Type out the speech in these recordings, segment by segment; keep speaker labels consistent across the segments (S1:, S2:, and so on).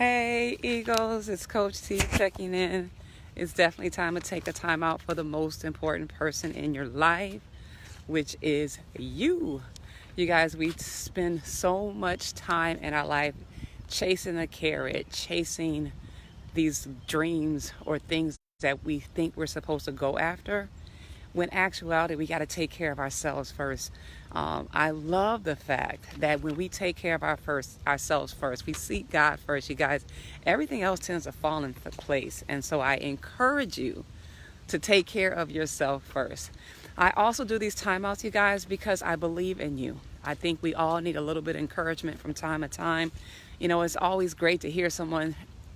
S1: Hey Eagles, it's Coach T checking in. It's definitely time to take a time out for the most important person in your life, which is you. You guys, we spend so much time in our life chasing a carrot, chasing these dreams or things that we think we're supposed to go after. When actuality, we got to take care of ourselves first. I love the fact that when we take care of ourselves first, we seek God first, you guys, everything else tends to fall into place. And so I encourage you to take care of yourself first. I also do these timeouts, you guys, because I believe in you. I think we all need a little bit of encouragement from time to time. You know, it's always great to hear someone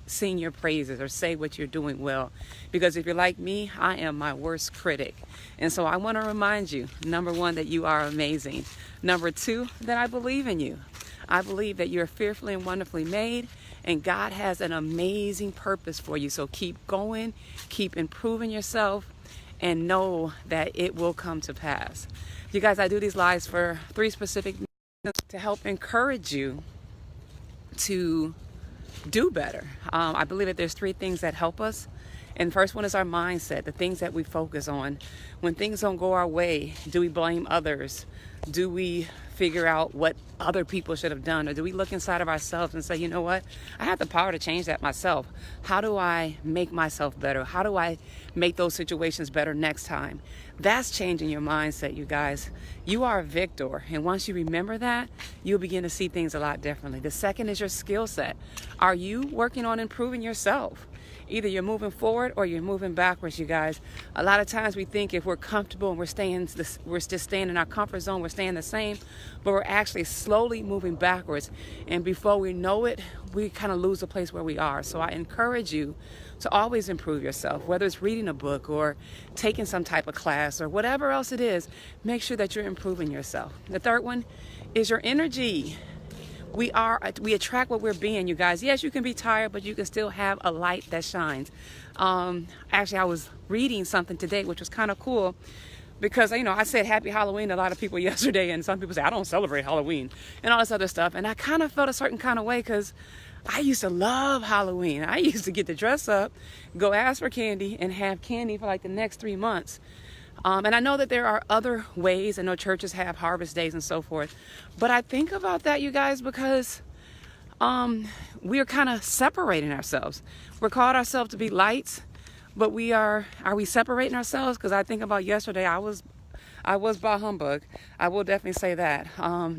S1: sing your praises or say what you're doing well, because if you're like me, I am my worst critic. And so I want to remind you, number one, that you are amazing. Number two, that I believe in you. I believe that you're fearfully and wonderfully made, and God has an amazing purpose for you. So keep going, keep improving yourself, and know that it will come to pass. You guys, I do these lives for three specific reasons: to help encourage you to do better. I believe that there's three things that help us. And the first one is our mindset, the things that we focus on. When things don't go our way, do we blame others? Do we figure out what other people should have done? Or do we look inside of ourselves and say, you know what? I have the power to change that myself. How do I make myself better? How do I make those situations better next time? That's changing your mindset, you guys. You are a victor. And once you remember that, you'll begin to see things a lot differently. The second is your skill set. Are you working on improving yourself? Either you're moving forward or you're moving backwards, you guys. A lot of times we think if we're comfortable and we're just staying in our comfort zone, we're staying the same, but we're actually slowly moving backwards. And before we know it, we kind of lose the place where we are. So I encourage you to always improve yourself, whether it's reading a book or taking some type of class or whatever else it is. Make sure that you're improving yourself. The third one is your energy. We attract what we're being, you guys. Yes, you can be tired, but you can still have a light that shines. Actually, I was reading something today, which was kind of cool, because, you know, I said happy Halloween to a lot of people yesterday, and some people say, I don't celebrate Halloween and all this other stuff. And I kind of felt a certain kind of way, because I used to love Halloween. I used to get to dress up, go ask for candy, and have candy for like the next 3 months. And I know that there are other ways. I know churches have harvest days and so forth. But I think about that, you guys, because we are kind of separating ourselves. We're called ourselves to be lights, but are we separating ourselves? Because I think about yesterday, I was bah humbug. I will definitely say that.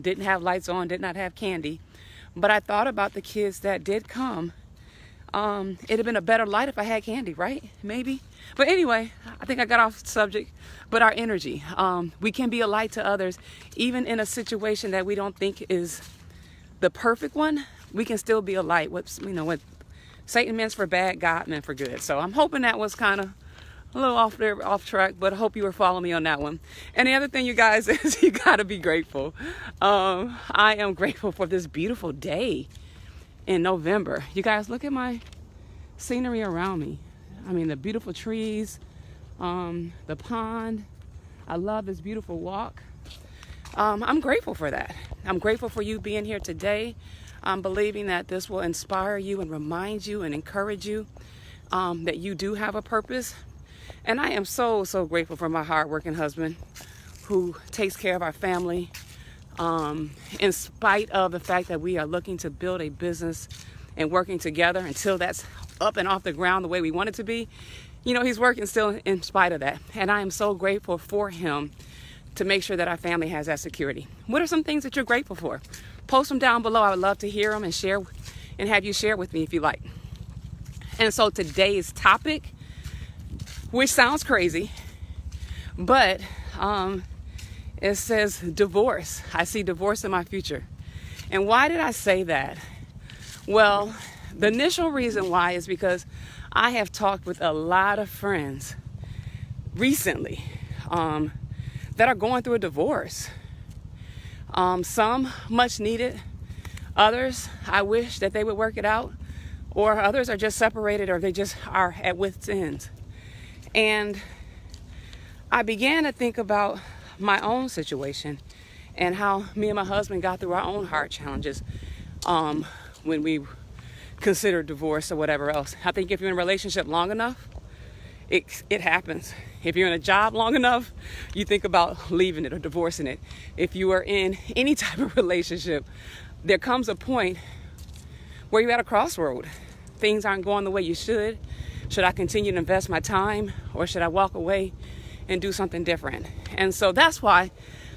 S1: Didn't have lights on, did not have candy. But I thought about the kids that did come. It'd have been a better light if I had candy, right? Maybe. But anyway, I think I got off subject. But our energy, we can be a light to others, even in a situation that we don't think is the perfect one. We can still be a light. What Satan meant for bad, God meant for good. So I'm hoping that was kind of a little off track, but I hope you were following me on that one. And the other thing, you guys, is you got to be grateful. I am grateful for this beautiful day in November. You guys, look at my scenery around me. I mean, the beautiful trees, the pond. I love this beautiful walk. I'm grateful for that. I'm grateful for you being here today. I'm believing that this will inspire you and remind you and encourage you that you do have a purpose. And I am so, so grateful for my hardworking husband who takes care of our family. In spite of the fact that we are looking to build a business and working together until that's up and off the ground the way we want it to be, you know, he's working still in spite of that. And I am so grateful for him to make sure that our family has that security. What are some things that you're grateful for? Post them down below. I would love to hear them and share and have you share with me if you like. And so today's topic, which sounds crazy, but it says divorce. I see divorce in my future. And why did I say that? Well, the initial reason why is because I have talked with a lot of friends recently that are going through a divorce. Some much needed. Others, I wish that they would work it out. Or others are just separated, or they just are at wit's end. And I began to think about my own situation and how me and my husband got through our own hard challenges when we consider divorce or whatever else. I think if you're in a relationship long enough, it happens. If you're in a job long enough, you think about leaving it or divorcing it. If you are in any type of relationship, there comes a point where you're at a crossroad. Things aren't going the way you should. Should I continue to invest my time, or should I walk away and do something different? And so that's why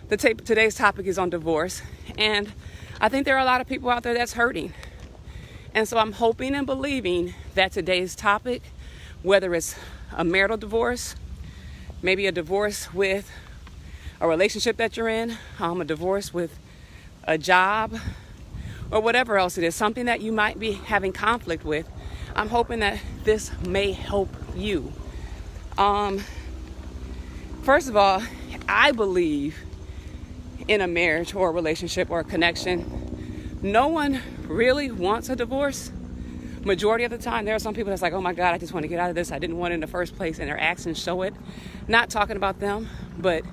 S1: today's topic is on divorce. And I think there are a lot of people out there that's hurting. And so I'm hoping and believing that today's topic, whether it's a marital divorce, maybe a divorce with a relationship that you're in, a divorce with a job, or whatever else it is, something that you might be having conflict with, I'm hoping that this may help you. First of all, I believe in a marriage or a relationship or a connection. No one really wants a divorce. Majority of the time, there are some people that's like, oh my God, I just want to get out of this. I didn't want it in the first place, and their actions show it. Not talking about them, but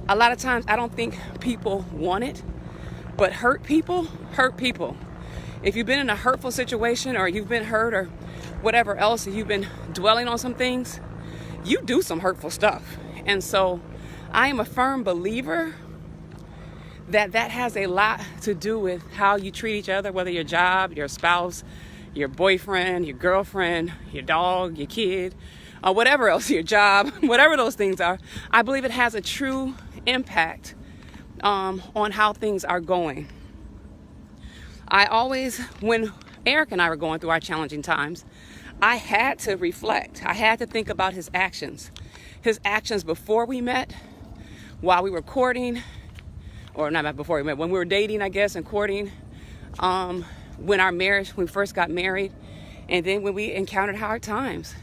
S1: a lot of times I don't think people want it, but hurt people hurt people. If you've been in a hurtful situation, or you've been hurt, or whatever else, and you've been dwelling on some things, you do some hurtful stuff. And so I am a firm believer that has a lot to do with how you treat each other, whether your job, your spouse, your boyfriend, your girlfriend, your dog, your kid, or whatever else, your job, whatever those things are. I believe it has a true impact on how things are going. When Eric and I were going through our challenging times, I had to reflect. I had to think about his actions. His actions before we met, while we were courting, or not before we met, when we were dating, I guess, and courting, when we first got married, and then when we encountered hard times.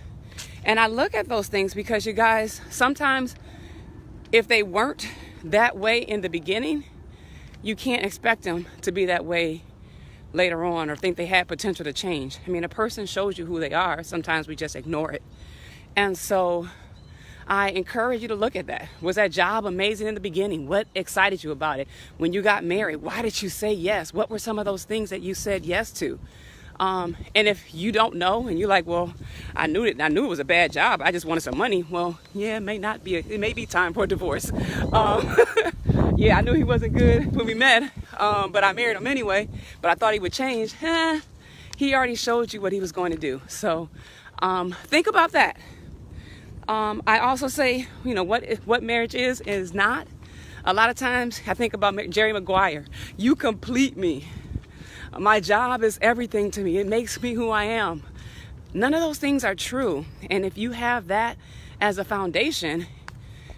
S1: And I look at those things because, you guys, sometimes if they weren't that way in the beginning, you can't expect them to be that way later on, or think they had potential to change. I mean, a person shows you who they are. Sometimes we just ignore it. And so I encourage you to look at that. Was that job amazing in the beginning? What excited you about it? When you got married, why did you say yes? What were some of those things that you said yes to? And if you don't know, and you're like, well, I knew it was a bad job, I just wanted some money. Well, yeah, it may be time for a divorce. Yeah, I knew he wasn't good when we met, but I married him anyway. But I thought he would change. He already showed you what he was going to do. So think about that. I also say, what marriage is not. A lot of times I think about Jerry Maguire. You complete me. My job is everything to me. It makes me who I am. None of those things are true. And if you have that as a foundation,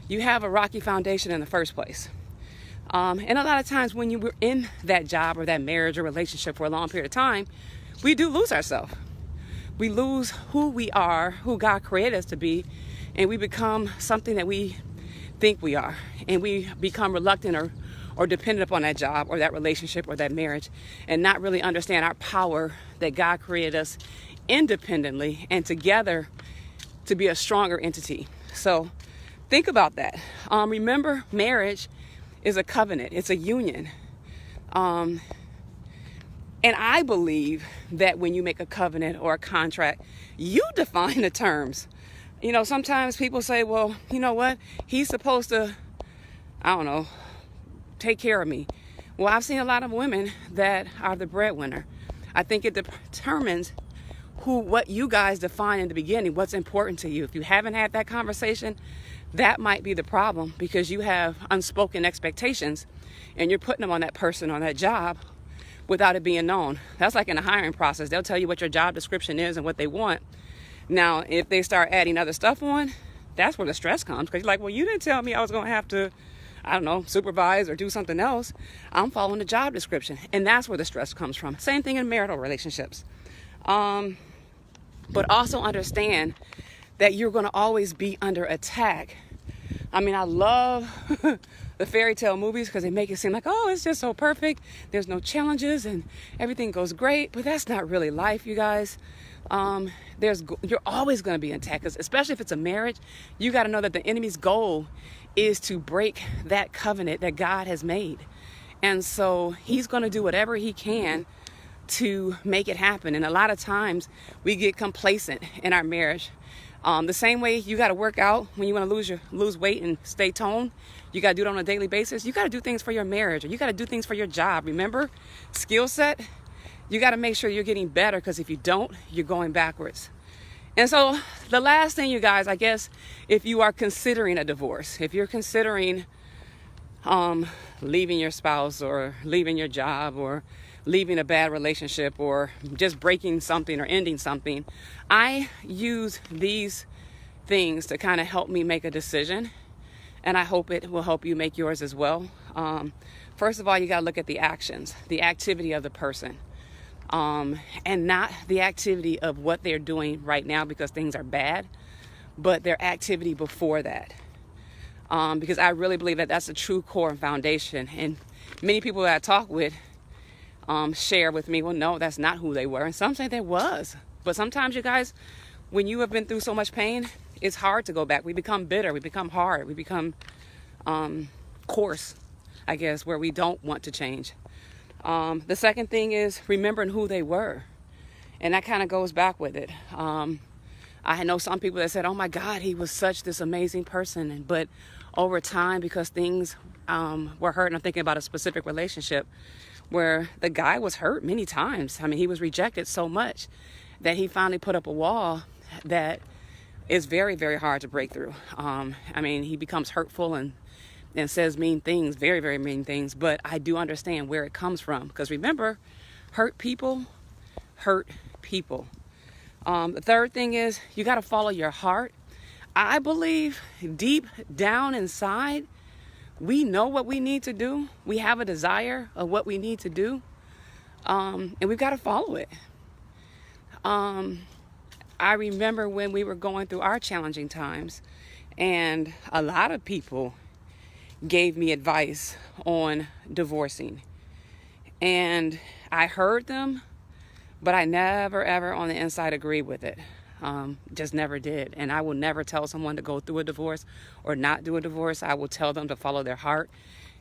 S1: you have a rocky foundation in the first place. And a lot of times when you were in that job or that marriage or relationship for a long period of time, we do lose ourselves. We lose who we are, who God created us to be, and we become something that we think we are. And we become reluctant or dependent upon that job or that relationship or that marriage, and not really understand our power that God created us independently and together to be a stronger entity. So think about that. Remember, marriage is a covenant. It's a union. And I believe that when you make a covenant or a contract, you define the terms. Sometimes people say, well, you know what? He's supposed to, take care of me. Well, I've seen a lot of women that are the breadwinner. I think it determines what you guys define in the beginning, what's important to you. If you haven't had that conversation, that might be the problem, because you have unspoken expectations and you're putting them on that person, on that job, without it being known. That's like in the hiring process. They'll tell you what your job description is and what they want. Now, if they start adding other stuff on, that's where the stress comes, because you're like, well, you didn't tell me I was going to have to, supervise or do something else. I'm following the job description. And that's where the stress comes from. Same thing in marital relationships. But also understand that you're going to always be under attack. I love the fairy tale movies because they make it seem like, oh, it's just so perfect. There's no challenges and everything goes great. But that's not really life, you guys. You're always going to be in attack, especially if it's a marriage. You got to know that the enemy's goal is to break that covenant that God has made. And so he's going to do whatever he can to make it happen. And a lot of times we get complacent in our marriage. The same way you got to work out when you want to lose weight and stay toned. You got to do it on a daily basis. You got to do things for your marriage, or you got to do things for your job. Remember, skill set. You got to make sure you're getting better, because if you don't, you're going backwards. And so the last thing, you guys, I guess, if you are considering a divorce, if you're considering leaving your spouse, or leaving your job, or leaving a bad relationship, or just breaking something or ending something, I use these things to kind of help me make a decision, and I hope it will help you make yours as well. First of all, you got to look at the actions, the activity of the person, and not the activity of what they're doing right now because things are bad, but their activity before that. Because I really believe that that's the true core and foundation. And many people that I talk with share with me, well, no, that's not who they were. And some say there was. But sometimes, you guys, when you have been through so much pain, it's hard to go back. We become bitter. We become hard. We become coarse, I guess, where we don't want to change. The second thing is remembering who they were. And that kind of goes back with it. I know some people that said, oh my God, he was such this amazing person. But over time, because things were hurt, and I'm thinking about a specific relationship where the guy was hurt many times. I mean, he was rejected so much that he finally put up a wall that is very, very hard to break through. I mean, he becomes hurtful and says mean things, very, very mean things. But I do understand where it comes from. Because remember, hurt people hurt people. The third thing is you got to follow your heart. I believe deep down inside, we know what we need to do. We have a desire of what we need to do. And we've got to follow it. I remember when we were going through our challenging times, and a lot of people gave me advice on divorcing. And I heard them, but I never, ever on the inside agreed with it. Just never did. And I will never tell someone to go through a divorce or not do a divorce. I will tell them to follow their heart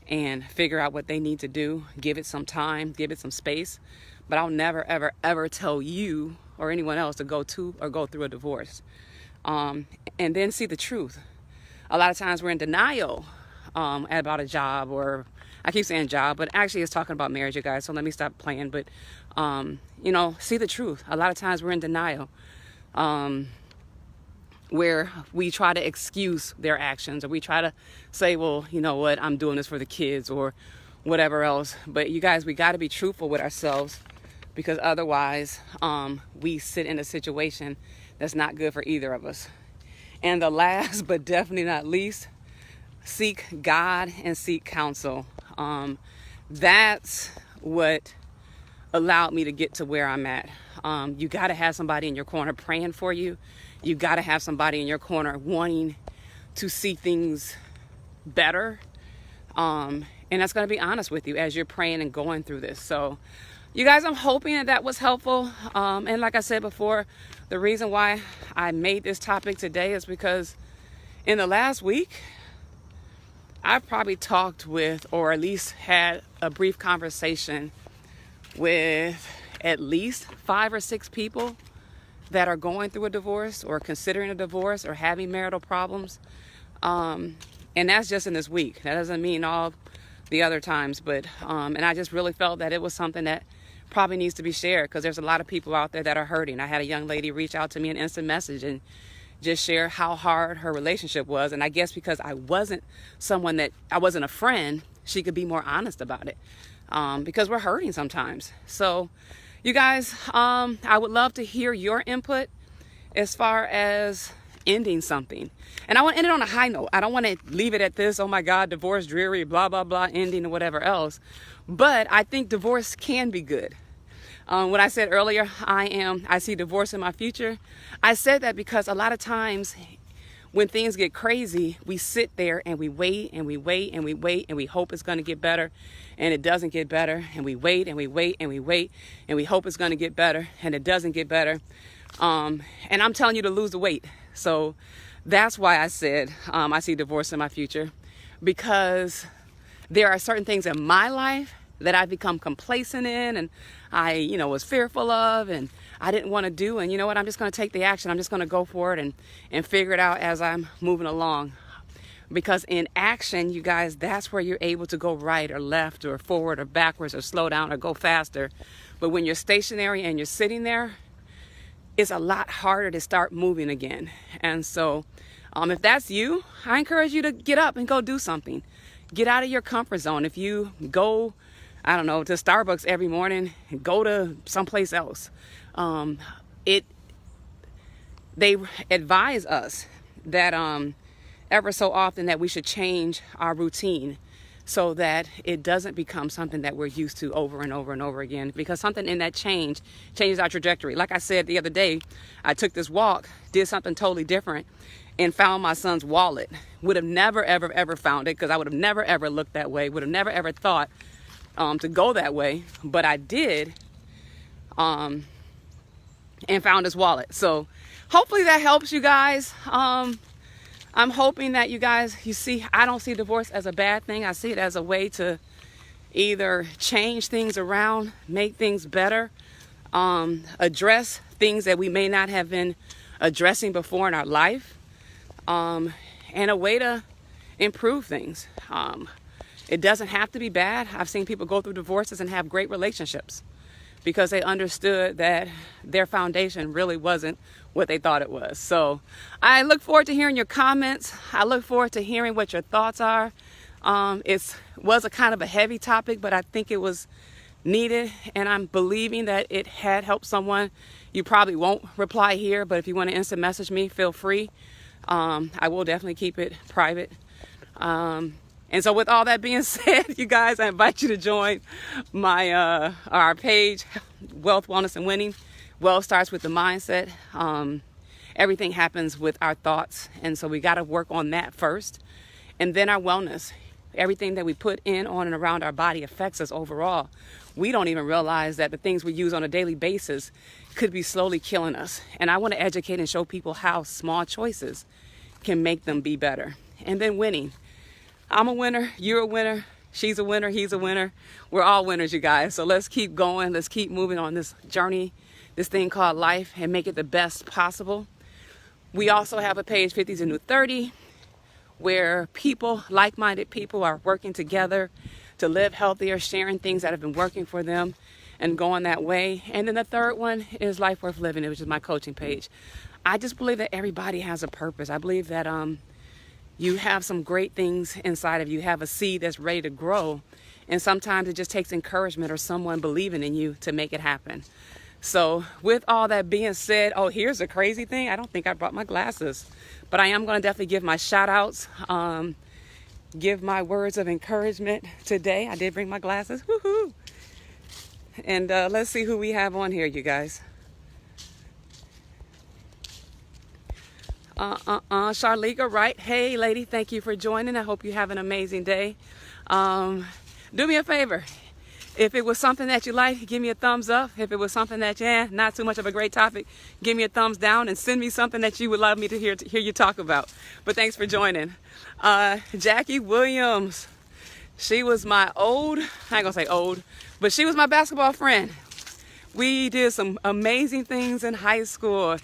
S1: and figure out what they need to do. Give it some time, give it some space. But I'll never, ever, ever tell you or anyone else to go to or go through a divorce. And then see the truth. A lot of times we're in denial about a job, or I keep saying job, but actually it's talking about marriage, you guys. So let me stop playing. But, see the truth. A lot of times we're in denial. Where we try to excuse their actions, or we try to say, well, you know what, I'm doing this for the kids or whatever else. But you guys, we got to be truthful with ourselves, because otherwise we sit in a situation that's not good for either of us. And the last but definitely not least, seek God and seek counsel. That's what allowed me to get to where I'm at. You got to have somebody in your corner praying for you. You got to have somebody in your corner wanting to see things better. And that's going to be honest with you as you're praying and going through this. So, you guys, I'm hoping that was helpful. And like I said before, the reason why I made this topic today is because in the last week, I've probably talked with, or at least had a brief conversation with, at least 5 or 6 people that are going through a divorce or considering a divorce or having marital problems. And that's just in this week. That doesn't mean all the other times, but and I just really felt that it was something that probably needs to be shared, because there's a lot of people out there that are hurting. I had a young lady reach out to me in instant message and just share how hard her relationship was. And I guess because I wasn't a friend, she could be more honest about it. Because we're hurting sometimes. So, you guys, I would love to hear your input as far as ending something. And I want to end it on a high note. I don't want to leave it at this, oh my God, divorce, dreary, blah, blah, blah, ending, or whatever else. But I think divorce can be good. When I said earlier, I see divorce in my future, I said that because a lot of times when things get crazy, we sit there and we wait and we wait and we wait and we hope it's going to get better, and it doesn't get better. And we wait and we wait and we wait and we hope it's going to get better, and it doesn't get better. And I'm telling you to lose the weight. So that's why I said I see divorce in my future, because there are certain things in my life that I've become complacent in, and I, was fearful of, and I didn't want to do. And you know what? I'm just going to take the action. I'm just going to go for it and figure it out as I'm moving along. Because in action, you guys, that's where you're able to go right or left or forward or backwards or slow down or go faster. But when you're stationary and you're sitting there, it's a lot harder to start moving again. And so if that's you, I encourage you to get up and go do something. Get out of your comfort zone. If you go, I don't know, to Starbucks every morning, go to someplace else. They advise us that ever so often that we should change our routine so that it doesn't become something that we're used to over and over and over again, because something in that changes our trajectory. Like I said the other day, I took this walk, did something totally different, and found my son's wallet. Would have never, ever, ever found it, because I would have never, ever looked that way, would have never, ever thought to go that way, but I did, and found his wallet. So hopefully that helps you guys. I'm hoping that you guys, you see, I don't see divorce as a bad thing. I see it as a way to either change things around, make things better, address things that we may not have been addressing before in our life, and a way to improve things. It doesn't have to be bad. I've seen people go through divorces and have great relationships because they understood that their foundation really wasn't what they thought it was. So I look forward to hearing your comments. I look forward to hearing what your thoughts are. It was a kind of a heavy topic, but I think it was needed, and I'm believing that it had helped someone. You probably won't reply here, but if you want to instant message me, feel free. I will definitely keep it private. And so with all that being said, you guys, I invite you to join our page, Wealth, Wellness, and Winning. Wealth starts with the mindset. Everything happens with our thoughts. And so we got to work on that first. And then our wellness. Everything that we put in, on, and around our body affects us overall. We don't even realize that the things we use on a daily basis could be slowly killing us. And I want to educate and show people how small choices can make them be better. And then winning. I'm a winner, you're a winner, she's a winner, he's a winner. We're all winners, you guys. So let's keep going. Let's keep moving on this journey, this thing called life, and make it the best possible. We also have a page, 50's a New 30, where people, like-minded people, are working together to live healthier, sharing things that have been working for them and going that way. And then the third one is Life Worth Living, which is my coaching page. I just believe that everybody has a purpose. I believe that you have some great things inside of you. You have a seed that's ready to grow. And sometimes it just takes encouragement or someone believing in you to make it happen. So with all that being said, oh, here's a crazy thing. I don't think I brought my glasses, but I am going to definitely give my shout outs, give my words of encouragement today. I did bring my glasses. Woohoo! And let's see who we have on here, you guys. Charlika, right? Hey, lady, thank you for joining. I hope you have an amazing day. Do me a favor. If it was something that you like, give me a thumbs up. If it was something that, not too much of a great topic, give me a thumbs down and send me something that you would love me to hear you talk about. But thanks for joining. Jackie Williams. She was my I ain't gonna say old, but she was my basketball friend. We did some amazing things in high school.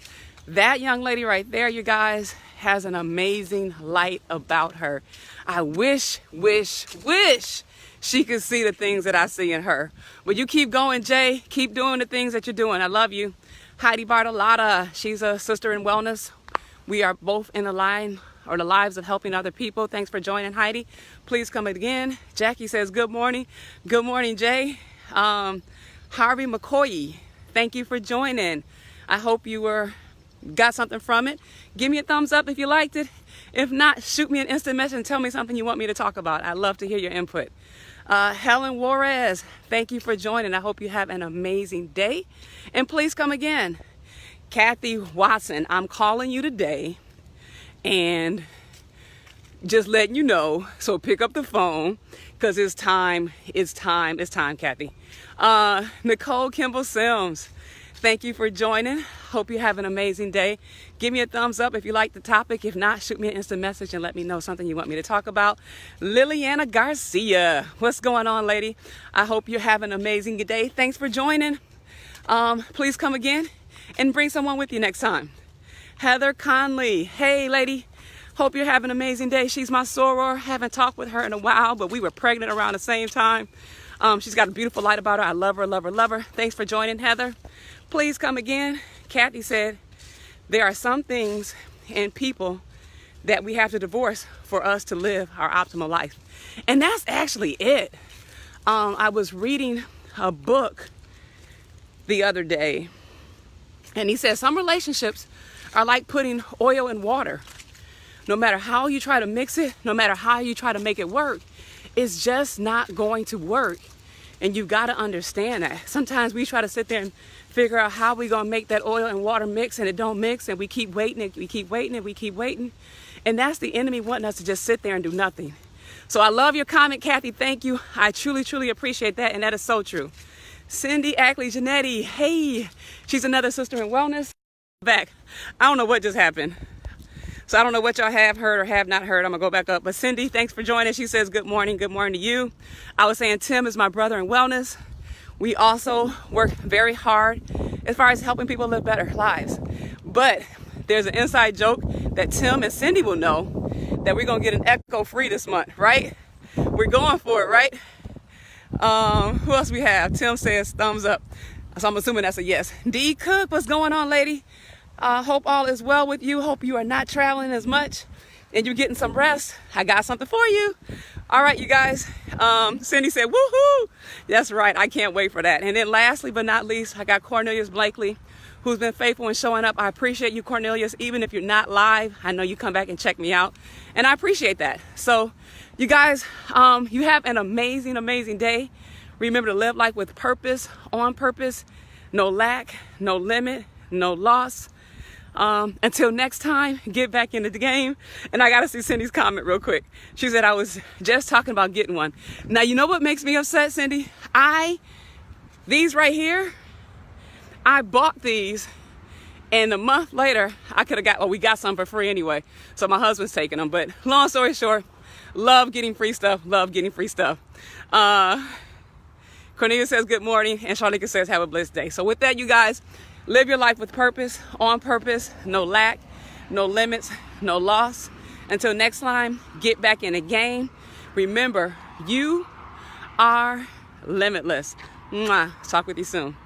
S1: That young lady right there, you guys, has an amazing light about her. I wish she could see the things that I see in her. But you keep going, Jay. Keep doing the things that you're doing. I love you. Heidi Bartolotta, she's a sister in wellness. We are both in the lives of helping other people. Thanks for joining, Heidi. Please come again. Jackie says, good morning. Good morning, Jay. Harvey McCoy, thank you for joining. I hope you got something from it. Give me a thumbs up if you liked it. If not, shoot me an instant message and tell me something you want me to talk about. I'd love to hear your input. Helen Juarez, thank you for joining. I hope you have an amazing day. And please come again. Kathy Watson, I'm calling you today and just letting you know. So pick up the phone because it's time, Kathy. Nicole Kimball Sims. Thank you for joining. Hope you have an amazing day. Give me a thumbs up if you like the topic. If not, shoot me an instant message and let me know something you want me to talk about. Liliana Garcia, what's going on, lady? I hope you're having an amazing day. Thanks for joining. Please come again and bring someone with you next time. Heather Conley, hey, lady. Hope you're having an amazing day. She's my soror. Haven't talked with her in a while, but we were pregnant around the same time. She's got a beautiful light about her. I love her, love her, love her. Thanks for joining, Heather. Please come again. Kathy said, there are some things and people that we have to divorce for us to live our optimal life. And that's actually it. I was reading a book the other day, and he said some relationships are like putting oil in water. No matter how you try to mix it, no matter how you try to make it work, it's just not going to work. And you've got to understand that. Sometimes we try to sit there and figure out how we're going to make that oil and water mix, and it don't mix, and we keep waiting, and we keep waiting, and we keep waiting. And that's the enemy wanting us to just sit there and do nothing. So I love your comment, Kathy. Thank you. I truly, truly appreciate that, and that is so true. Cindy Ackley Janetti, hey, she's another sister in wellness. Back. I don't know what just happened. So I don't know what y'all have heard or have not heard. I'm gonna go back up. But Cindy, thanks for joining. She says, good morning to you. I was saying Tim is my brother in wellness. We also work very hard as far as helping people live better lives. But there's an inside joke that Tim and Cindy will know that we're gonna get an echo free this month, right? We're going for it, right? Who else we have? Tim says thumbs up. So I'm assuming that's a yes. D Cook, what's going on, lady? Hope all is well with you. Hope you are not traveling as much and you're getting some rest. I got something for you. All right, you guys. Cindy said, woohoo. That's right. I can't wait for that. And then lastly but not least, I got Cornelius Blakely, who's been faithful in showing up. I appreciate you, Cornelius. Even if you're not live, I know you come back and check me out. And I appreciate that. So you guys, you have an amazing, amazing day. Remember to live life with purpose, on purpose, no lack, no limit, no loss. Until next time, get back into the game. And I got to see Cindy's comment real quick. She said, I was just talking about getting one. Now, you know what makes me upset, Cindy? These right here, I bought these, and a month later, I could have got, we got some for free anyway. So my husband's taking them. But long story short, love getting free stuff, love getting free stuff. Cornelia says, good morning. And Charlika says, have a blessed day. So with that, you guys, live your life with purpose, on purpose, no lack, no limits, no loss. Until next time, get back in the game. Remember, you are limitless. Mwah. Talk with you soon.